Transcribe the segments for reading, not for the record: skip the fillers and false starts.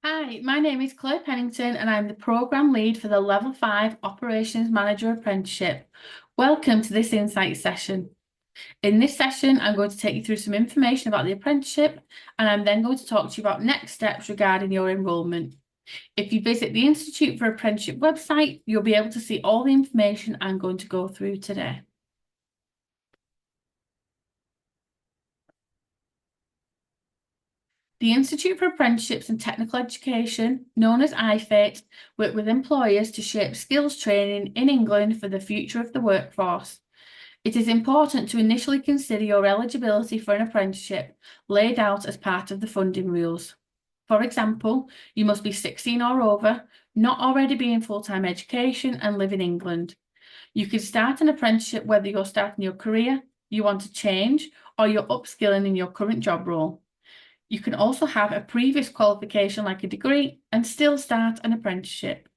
Hi, my name is Claire Pennington and I'm the Programme Lead for the Level 5 Operations Manager Apprenticeship. Welcome to this Insight session. In this session, I'm going to take you through some information about the apprenticeship and I'm then going to talk to you about next steps regarding your enrolment. If you visit the Institute for Apprenticeship website, you'll be able to see all the information I'm going to go through today. The Institute for Apprenticeships and Technical Education, known as IFATE, work with employers to shape skills training in England for the future of the workforce. It is important to initially consider your eligibility for an apprenticeship laid out as part of the funding rules. For example, you must be 16 or over, not already be in full-time education and live in England. You can start an apprenticeship whether you're starting your career, you want to change, or you're upskilling in your current job role. You can also have a previous qualification like a degree and still start an apprenticeship.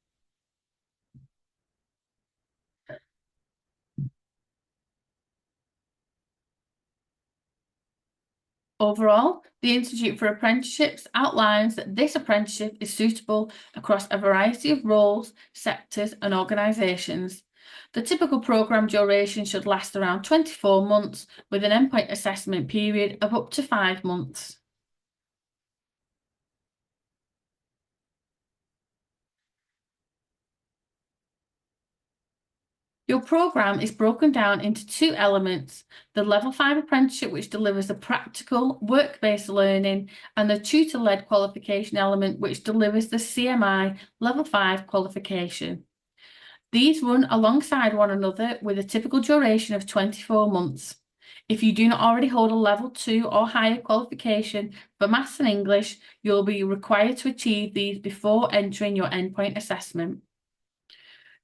Overall, the Institute for Apprenticeships outlines that this apprenticeship is suitable across a variety of roles, sectors and organisations. The typical programme duration should last around 24 months with an endpoint assessment period of up to 5 months. Your programme is broken down into two elements, the Level 5 apprenticeship, which delivers the practical, work-based learning, and the tutor-led qualification element, which delivers the CMI Level 5 qualification. These run alongside one another with a typical duration of 24 months. If you do not already hold a Level 2 or higher qualification for Maths and English, you'll be required to achieve these before entering your endpoint assessment.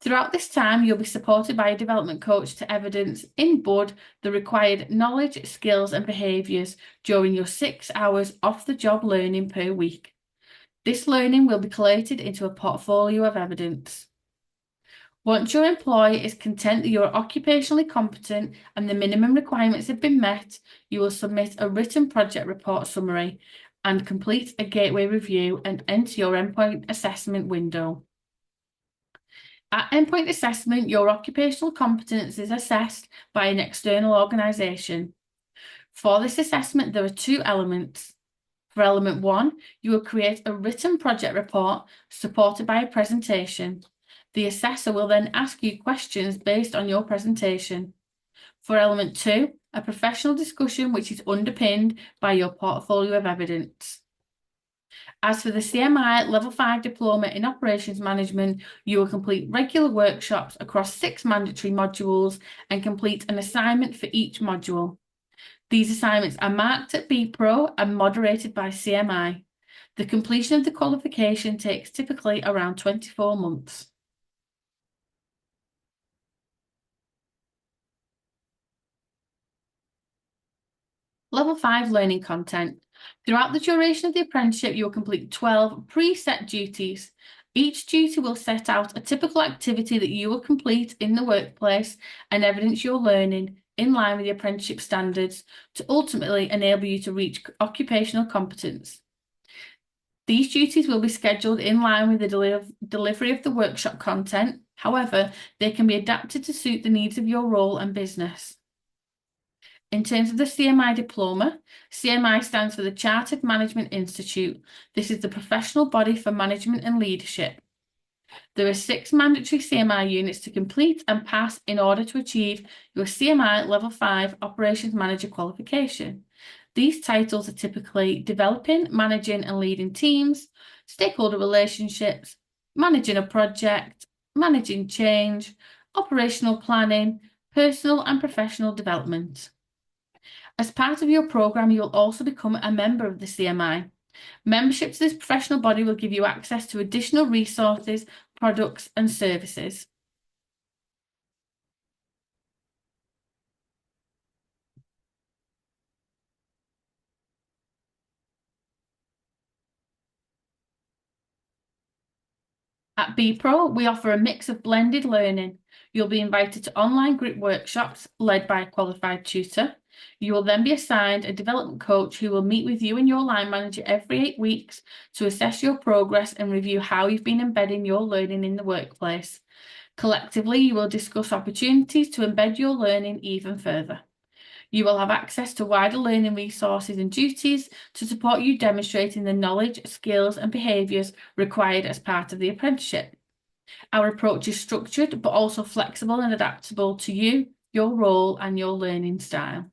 Throughout this time, you'll be supported by a development coach to evidence in bud the required knowledge, skills, and behaviours during your 6 hours off the job learning per week. This learning will be collated into a portfolio of evidence. Once your employer is content that you are occupationally competent and the minimum requirements have been met, you will submit a written project report summary and complete a gateway review and enter your endpoint assessment window. At endpoint assessment, your occupational competence is assessed by an external organisation. For this assessment, there are two elements. For element 1, you will create a written project report supported by a presentation. The assessor will then ask you questions based on your presentation. For element 2, a professional discussion which is underpinned by your portfolio of evidence. As for the CMI Level 5 Diploma in Operations Management, you will complete regular workshops across 6 mandatory modules and complete an assignment for each module. These assignments are marked at BPro and moderated by CMI. The completion of the qualification takes typically around 24 months. Level 5 learning content. Throughout the duration of the apprenticeship, you will complete 12 preset duties. Each duty will set out a typical activity that you will complete in the workplace and evidence your learning in line with the apprenticeship standards to ultimately enable you to reach occupational competence. These duties will be scheduled in line with the delivery of the workshop content. However, they can be adapted to suit the needs of your role and business. In terms of the CMI diploma, CMI stands for the Chartered Management Institute. This is the professional body for management and leadership. There are 6 mandatory CMI units to complete and pass in order to achieve your CMI Level 5 Operations Manager qualification. These titles are typically developing, managing and leading teams, stakeholder relationships, managing a project, managing change, operational planning, personal and professional development. As part of your programme, you will also become a member of the CMI. Membership to this professional body will give you access to additional resources, products and services. At BPro, we offer a mix of blended learning. You'll be invited to online group workshops led by a qualified tutor. You will then be assigned a development coach who will meet with you and your line manager every 8 weeks to assess your progress and review how you've been embedding your learning in the workplace. Collectively, you will discuss opportunities to embed your learning even further. You will have access to wider learning resources and duties to support you demonstrating the knowledge, skills, and behaviours required as part of the apprenticeship. Our approach is structured but also flexible and adaptable to you, your role, and your learning style.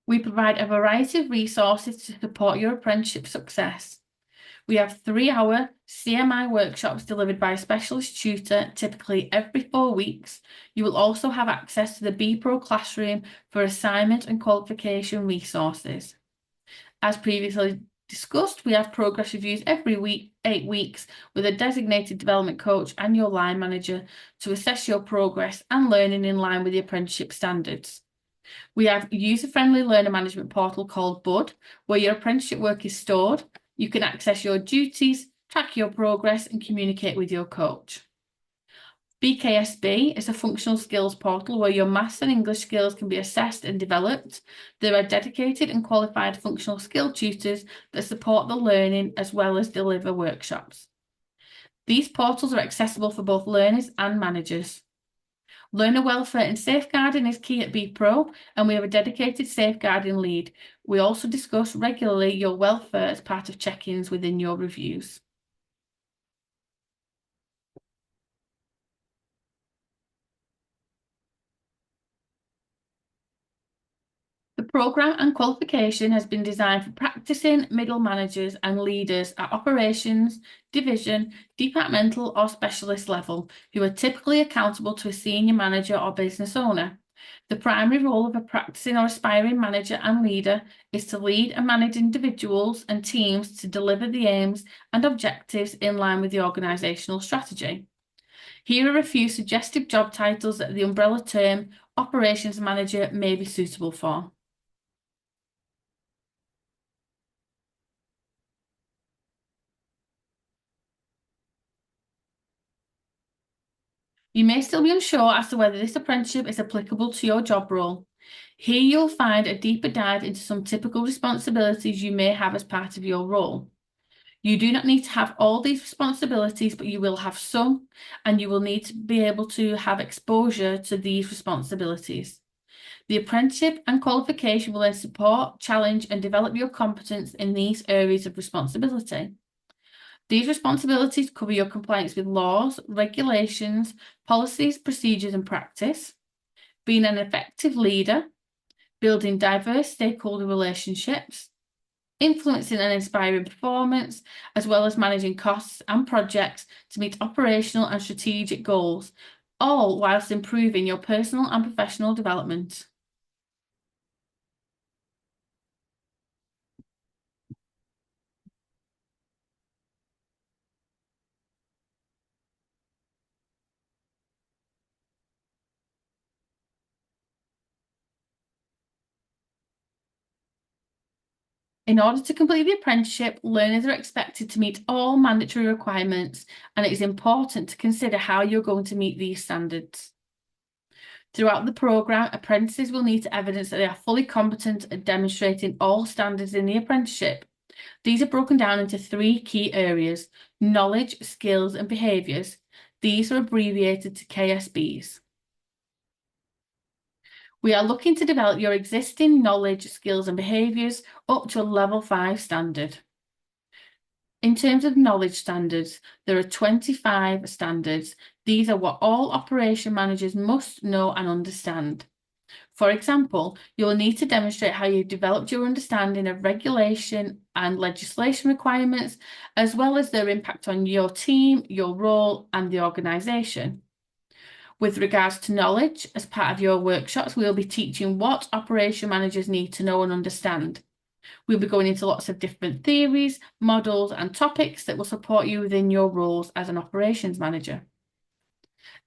We provide a variety of resources to support your apprenticeship success. We have 3-hour CMI workshops delivered by a specialist tutor, typically every 4 weeks. You will also have access to the BPro classroom for assignment and qualification resources. As previously discussed, we have progress reviews every week, 8 weeks, with a designated development coach and your line manager to assess your progress and learning in line with the apprenticeship standards. We have a user-friendly learner management portal called Bud, where your apprenticeship work is stored. You can access your duties, track your progress, and communicate with your coach. BKSB is a functional skills portal where your maths and English skills can be assessed and developed. There are dedicated and qualified functional skill tutors that support the learning as well as deliver workshops. These portals are accessible for both learners and managers. Learner welfare and safeguarding is key at BPro, and we have a dedicated safeguarding lead. We also discuss regularly your welfare as part of check-ins within your reviews. The programme and qualification has been designed for practicing middle managers and leaders at operations, division, departmental or specialist level, who are typically accountable to a senior manager or business owner. The primary role of a practicing or aspiring manager and leader is to lead and manage individuals and teams to deliver the aims and objectives in line with the organisational strategy. Here are a few suggested job titles that the umbrella term operations manager may be suitable for. You may still be unsure as to whether this apprenticeship is applicable to your job role. Here you'll find a deeper dive into some typical responsibilities you may have as part of your role. You do not need to have all these responsibilities, but you will have some, and you will need to be able to have exposure to these responsibilities. The apprenticeship and qualification will then support, challenge, and develop your competence in these areas of responsibility. These responsibilities cover your compliance with laws, regulations, policies, procedures, and practice, being an effective leader, building diverse stakeholder relationships, influencing and inspiring performance, as well as managing costs and projects to meet operational and strategic goals, all whilst improving your personal and professional development. In order to complete the apprenticeship, learners are expected to meet all mandatory requirements, and it is important to consider how you're going to meet these standards. Throughout the programme, apprentices will need to evidence that they are fully competent at demonstrating all standards in the apprenticeship. These are broken down into 3 key areas: knowledge, skills, and behaviours. These are abbreviated to KSBs. We are looking to develop your existing knowledge, skills, and behaviours up to a level 5 standard. In terms of knowledge standards, there are 25 standards. These are what all operation managers must know and understand. For example, you will need to demonstrate how you've developed your understanding of regulation and legislation requirements, as well as their impact on your team, your role, and the organisation. With regards to knowledge, as part of your workshops, we will be teaching what operation managers need to know and understand. We'll be going into lots of different theories, models, and topics that will support you within your roles as an operations manager.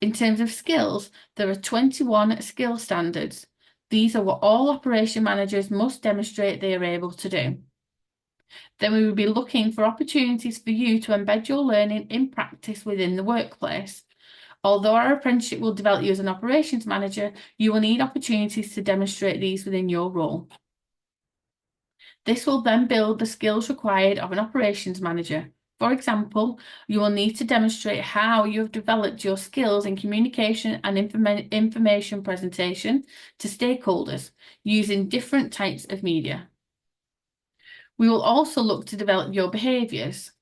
In terms of skills, there are 21 skill standards. These are what all operation managers must demonstrate they are able to do. Then we will be looking for opportunities for you to embed your learning in practice within the workplace. Although our apprenticeship will develop you as an operations manager, you will need opportunities to demonstrate these within your role. This will then build the skills required of an operations manager. For example, you will need to demonstrate how you have developed your skills in communication and information presentation to stakeholders using different types of media. We will also look to develop your behaviours.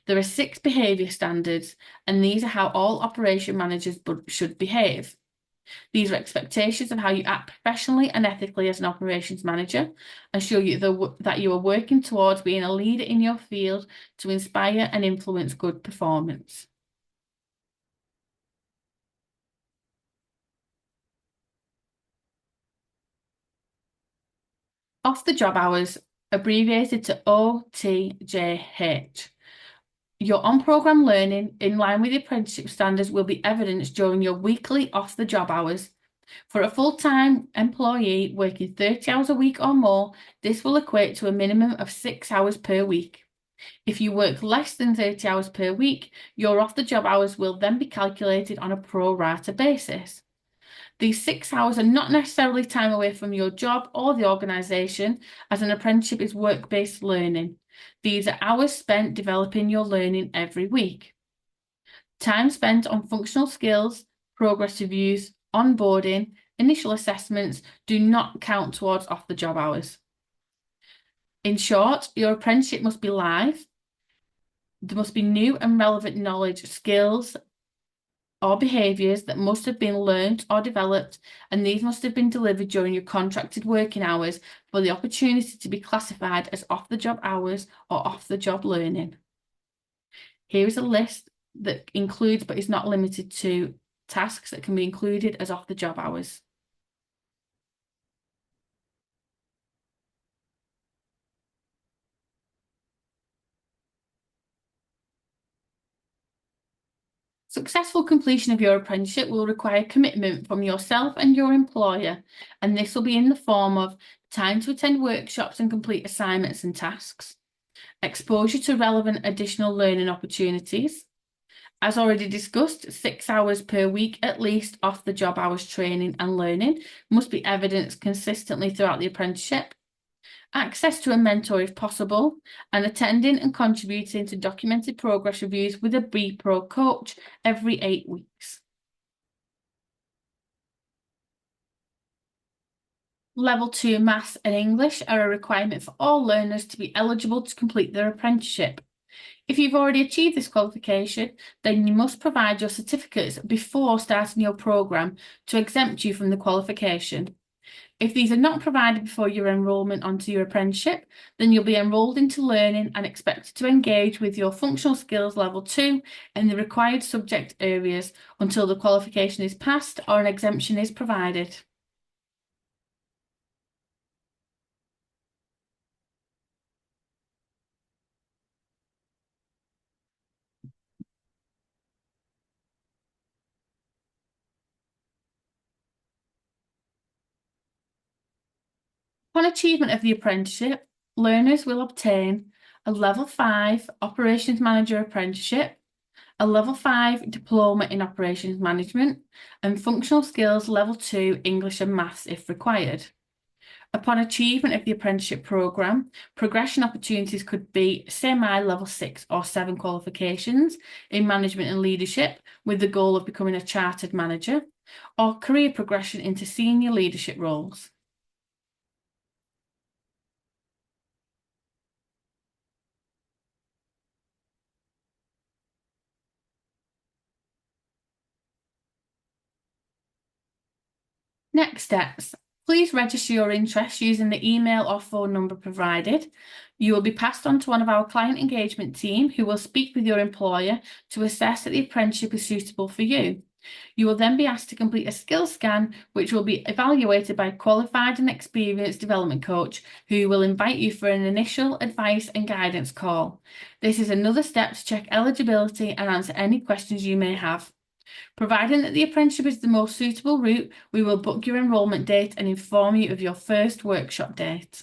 There are 6 behaviour standards, and these are how all operation managers should behave. These are expectations of how you act professionally and ethically as an operations manager, and show you that you are working towards being a leader in your field to inspire and influence good performance. Off the job hours, abbreviated to OTJH. Your on-programme learning, in line with the apprenticeship standards, will be evidenced during your weekly off-the-job hours. For a full-time employee working 30 hours a week or more, this will equate to a minimum of 6 hours per week. If you work less than 30 hours per week, your off-the-job hours will then be calculated on a pro rata basis. These 6 hours are not necessarily time away from your job or the organisation, as an apprenticeship is work-based learning. These are hours spent developing your learning every week. Time spent on functional skills, progress reviews, onboarding, initial assessments do not count towards off-the-job hours. In short, your apprenticeship must be live. There must be new and relevant knowledge, skills, or behaviours that must have been learnt or developed, and these must have been delivered during your contracted working hours for the opportunity to be classified as off-the-job hours or off-the-job learning. Here is a list that includes, but is not limited to, tasks that can be included as off-the-job hours. Successful completion of your apprenticeship will require commitment from yourself and your employer, and this will be in the form of time to attend workshops and complete assignments and tasks, exposure to relevant additional learning opportunities. As already discussed, 6 hours per week at least off the job hours training and learning must be evidenced consistently throughout the apprenticeship. Access to a mentor if possible, and attending and contributing to documented progress reviews with a B-Pro coach every 8 weeks. Level 2 Maths and English are a requirement for all learners to be eligible to complete their apprenticeship. If you've already achieved this qualification, then you must provide your certificates before starting your programme to exempt you from the qualification. If these are not provided before your enrolment onto your apprenticeship, then you'll be enrolled into learning and expected to engage with your functional skills level 2 in the required subject areas until the qualification is passed or an exemption is provided. Upon achievement of the apprenticeship, learners will obtain a Level 5 Operations Manager Apprenticeship, a Level 5 Diploma in Operations Management, and Functional Skills Level 2 English and Maths if required. Upon achievement of the apprenticeship programme, progression opportunities could be semi-level 6 or 7 qualifications in management and leadership with the goal of becoming a chartered manager, or career progression into senior leadership roles. Next steps. Please register your interest using the email or phone number provided. You will be passed on to one of our client engagement team who will speak with your employer to assess that the apprenticeship is suitable for you. You will then be asked to complete a skills scan, which will be evaluated by a qualified and experienced development coach who will invite you for an initial advice and guidance call. This is another step to check eligibility and answer any questions you may have. Providing that the apprenticeship is the most suitable route, we will book your enrolment date and inform you of your first workshop date.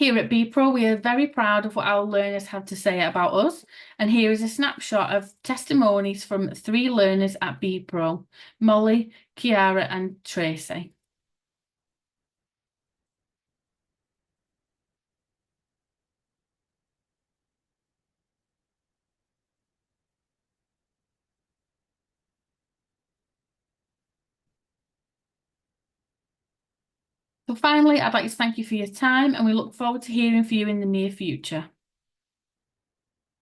Here at BPro, we are very proud of what our learners have to say about us, and here is a snapshot of testimonies from 3 learners at BPro, Molly, Kiara and Tracy. So finally, I'd like to thank you for your time, and we look forward to hearing from you in the near future.